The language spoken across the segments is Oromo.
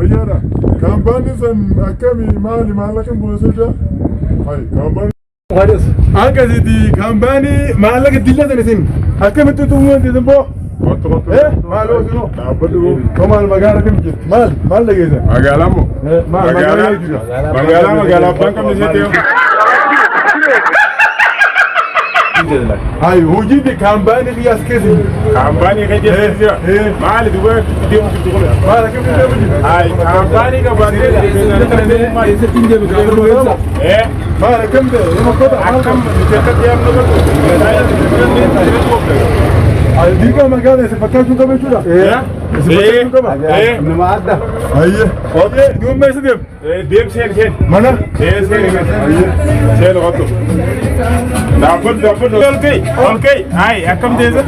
Fayyada. Kaampaanii san akkamii maallaqni buusuudha? Kaampaanii. Akkasitti kaampaanii maallaqa dillatan isin akkamitti xumuun isin boo? Maal oolchinu? Maal magaalaa kam jirti? Maal dhageessa? Magaalaa moo? Magaalaa abbaan qabne seetee. Hai, hojii di kaampaanii biyya as keessa. Kaampaanii kan jechuun maali duba deemu jirtu kun? Maal akka deemu jirtu? Hai, kaampaanii qabaatee eessatti hin deemu jirtu? Maal akkam ta'e? Akkam jecha deemu jirtu? Diigaa magaalaa isa fakkaachuu qaba jechuudha. Nama adda. Ayye. Okey, duumma isa deemu? Deemu seen. Mana? Seen. Seen otto. Dapat. Okay. Hai, akkam deesa?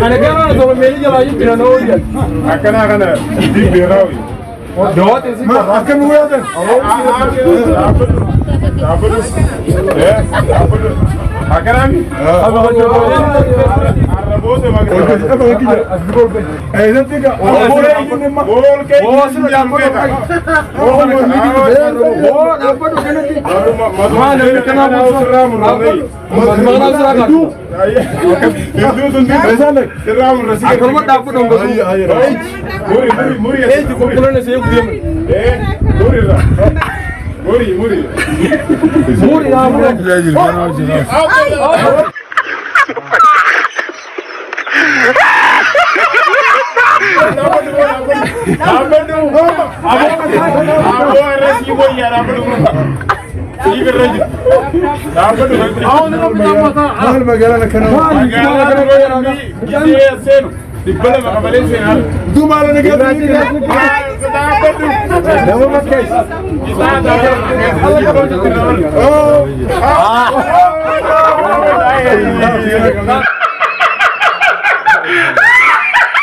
Ana kana sama meli jalan itu tidak tahu ya. Akana di berau. Jawab sih. Akan buat kan? Dapat. Akaran? Apa Muri. Dibbala maqabaleen seenaa. Dumaala nagaa nama makkees. Isaa